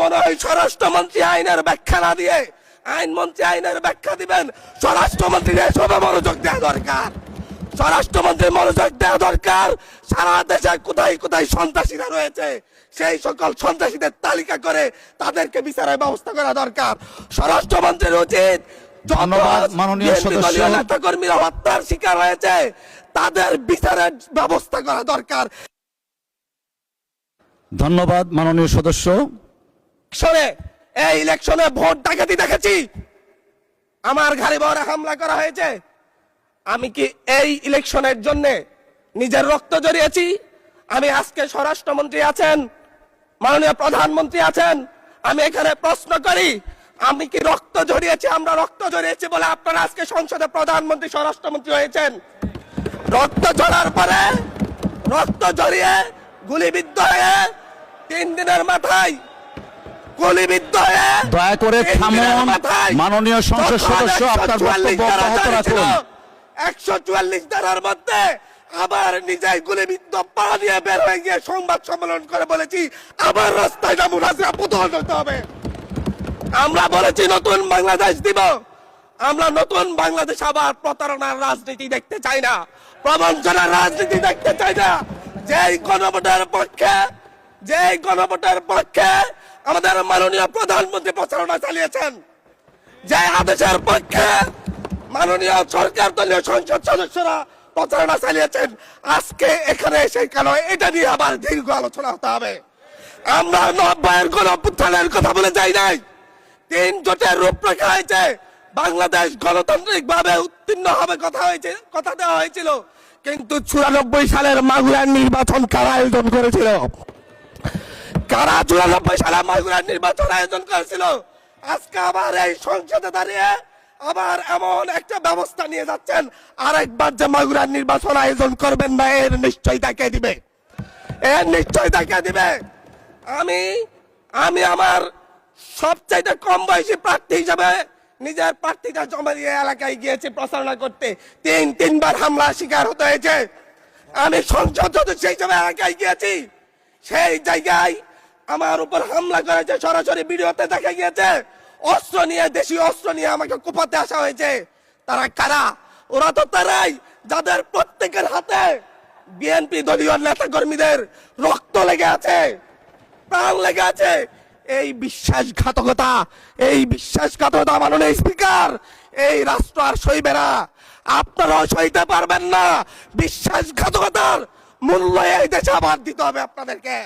মনে হয় স্বরাষ্ট্রমন্ত্রী আইনের ব্যাখ্যা না দিয়ে আইনমন্ত্রী আইনের ব্যাখ্যা দিবেন। স্বরাষ্ট্রমন্ত্রীর এসবে মনোযোগ দেওয়া দরকার। স্বরাষ্ট্রমন্ত্রীর মনোযোগ দেওয়া দরকার। সারা দেশে কোথায় কোথায় সন্ত্রাসীরা রয়েছে সেই সকল সন্ত্রাসীদের তালিকা করে তাদেরকে বিচারের ব্যবস্থা করা দরকার। স্বরাষ্ট্রমন্ত্রীর উচিত ধন্যবাদ মাননীয় সদস্য। নেতা কর্মীরা হত্যার শিকার হয়েছে তাদের বিচারের ব্যবস্থা করা দরকার। ধন্যবাদ মাননীয় সদস্য। এই ইলেকশনে ভোট ডাকাতি দেখেছি, আমার ঘাড়ি বহরে হামলা করা হয়েছে। আমি কি এই ইলেকশনের জন্য নিজের রক্ত জড়িয়েছি? আমি আজকে স্বরাষ্ট্রমন্ত্রী আছেন, মাননীয় প্রধানমন্ত্রী আছেন, আমি এখানে প্রশ্ন করি আমি কি রক্ত জড়িয়েছি? আমরা রক্ত জড়িয়েছি বলে আপনারা আজকে সংসদে প্রধানমন্ত্রী স্বরাষ্ট্রমন্ত্রী হয়েছেন। রক্ত ঝরার পরে রক্ত জড়িয়ে গুলিবিদ্ধ হয়ে 3 দিনের মাথায় গুলিবিদ্ধ হয়ে দয়া করে থামুন মাননীয় সংসদ সদস্য, আপনার বক্তব্য অব্যাহত রাখুন। 144 ধারার মধ্যে আবার নিজেই গুলিবিদ্ধ পা দিয়ে বের হয়ে গিয়ে সংবাদ সম্মেলন করে বলেছি আবার রাস্তায় নামুন, হাসিনা পতন হতে হবে। আমরা বলেছি নতুন বাংলাদেশ দিব। আমরা নতুন বাংলাদেশ আবার প্রতারণার রাজনীতি দেখতে চাই না, প্রবঞ্চনার রাজনীতি দেখতে চাই না। যেই গণভোটের পক্ষে আমাদের মাননীয় প্রধানমন্ত্রী প্রচারণা চালিয়েছেন, যে আদেশের পক্ষে মাননীয় সরকার দলীয় সংসদ সদস্যরা প্রচারণা চালিয়েছেন, আজকে এখানে এসে কেন এটা নিয়ে আবার দীর্ঘ আলোচনা হতে হবে? আমরা 90-এর গণঅভ্যুত্থানের কথা বলে যাই নাই। 3 জোটের রূপরেখা হয়েছে, বাংলাদেশ গণতান্ত্রিক ভাবে উত্তীর্ণ হবে কথা দেওয়া হয়েছিল, কিন্তু 94 সালের মাগুরার নির্বাচন কারা আয়োজন করেছিল? কারা 94 সালে মাগুরার নির্বাচন আয়োজন করেছিল? আজকে আবার এই সংসদে দাঁড়িয়ে আবার এমন একটা ব্যবস্থা নিয়ে যাচ্ছেন, আরেকবার যে মাগুরার নির্বাচন আয়োজন করবেন না এর নিশ্চয়তা কে দিবে? এর নিশ্চয়তা কে দিবে? আমি আমার সবচাইতে কম বয়সী প্রার্থী হিসাবে নিজের প্রার্থীটা জমা দিয়ে এলাকায় গিয়েছি প্রচারণা করতে, 3বার হামলা শিকার হতে হয়েছে। আমি সংসদ সদস্য হিসেবে এলাকায় গিয়েছি, সেই জায়গায় আমার উপর হামলা করেছে, সরাসরি ভিডিওতে দেখা গিয়েছে। অস্ত্র নিয়ে, দেশীয় অস্ত্র নিয়ে আমাকে কোপাতে আসা হয়েছে। তারা কারা? ওরা তো তারাই যাদের প্রত্যেকের হাতে বিএনপি দলীয় নেতা কর্মীদের রক্ত লেগে আছে, প্রাণ লেগে আছে। এই বিশ্বাসঘাতকতা মাননীয় স্পিকার, এই রাষ্ট্র আর সইবে না, আপনারাও সইতে পারবেন না। বিশ্বাসঘাতকতার মূল্য এই দেশে আবার দিতে হবে আপনাদেরকে।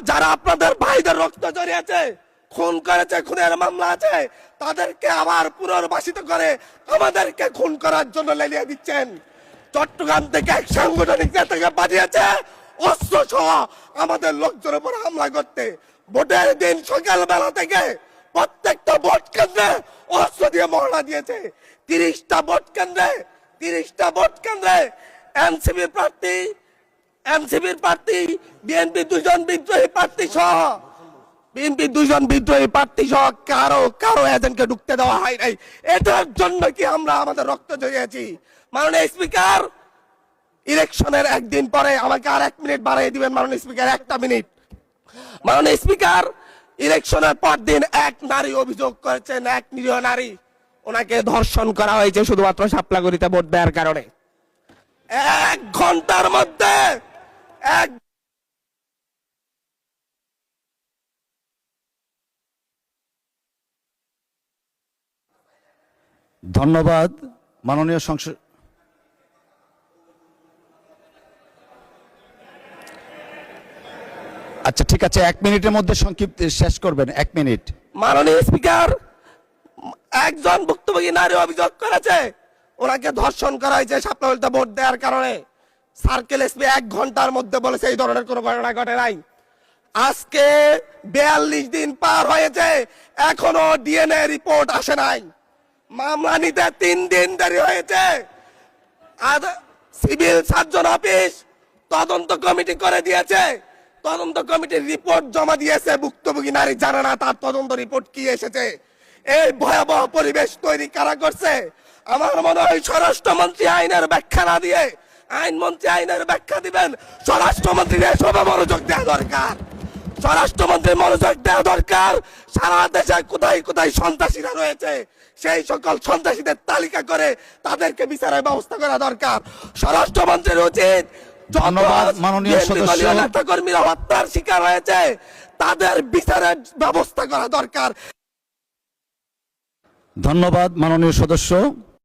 যারা আপনাদের ভাইদের রক্ত জড়িয়েছে, খুন করেছে, খুনের মামলা আছে, তাদেরকে আবার পুনর্বাসিত করে আমাদেরকে খুন করার জন্য লেলিয়ে দিচ্ছেন। চট্টগ্রাম থেকে এক সাংগঠনিক নেতাকে পাঠিয়েছে অস্ত্র সহ আমাদের লোকজনের উপর হামলা করতে। ভোটের দিন সকালবেলা থেকে প্রত্যেকটা ভোট কেন্দ্রে অস্ত্র দিয়ে মহড়া দিয়েছে। 30টা ভোট কেন্দ্রে এনসিপির প্রার্থী, বিএনপি 2জন বিদ্রোহী প্রার্থী সহ কারো এজেন্টকে ঢুকতে দেওয়া হয় নাই। এটার জন্য কি আমরা আমাদের রক্ত জড়িয়েছি? মাননীয় স্পিকার, ইলেকশনের একদিন পরে আমাকে আর 1 মিনিট বাড়িয়ে দিবেন মাননীয় স্পিকার, 1টা মিনিট। মাননীয় স্পিকার, ইলেকশনের পর দিন এক নারী অভিযোগ করেছেন, এক নিরীহ নারী, ওনাকে ধর্ষণ করা হয়েছে শুধুমাত্র শাপলাগড়িতে ভোট দেওয়ার কারণে। 1 ঘন্টার মধ্যে ধন্যবাদ মাননীয় সংসদ। আচ্ছা ঠিক আছে, 1 মিনিটের মধ্যে সংক্ষিপ্ত শেষ করবেন, 1 মিনিট। মাননীয় স্পিকার, একজন ভুক্তভোগী নারী অভিযোগ করেছে ওনাকে ধর্ষণ করা হয়েছে শাপলাগড়িতে ভোট দেওয়ার কারণে। সার্কেল এসপি 1 ঘন্টার মধ্যে বলেছে এই ধরনের কোনো ঘটনা ঘটে নাই। আজকে 42 দিন পার হয়েছে, এখনো ডিএনএ রিপোর্ট আসে নাই। মামলা নিতে 3 দিন দেরি হয়েছে। সিভিল সার্জন অফিস তদন্ত কমিটি করে দিয়েছে, তদন্ত কমিটির রিপোর্ট জমা দিয়েছে, ভুক্তভোগী নারী জানে না তার তদন্ত রিপোর্ট কি এসেছে। এই ভয়াবহ পরিবেশ তৈরি কারা করছে? আমার মনে হয় স্বরাষ্ট্রমন্ত্রী আইনের ব্যাখ্যা না দিয়ে আইনমন্ত্রী আইনের ব্যাখ্যা দিবেন। স্বরাষ্ট্রমন্ত্রীর এসবে মনোযোগ দেওয়া দরকার। স্বরাষ্ট্রমন্ত্রী মনোযোগ দেওয়া দরকার। সারা দেশে কোথায় কোথায় সন্ত্রাসীরা রয়েছে সেই সকল সন্ত্রাসীদের তালিকা করে তাদেরকে বিচারের ব্যবস্থা করা দরকার। স্বরাষ্ট্রমন্ত্রীর উচিত ধন্যবাদ মাননীয় সদস্য। নেতা কর্মীরা হত্যার শিকার হয়েছে তাদের বিচারের ব্যবস্থা করা দরকার। ধন্যবাদ মাননীয় সদস্য।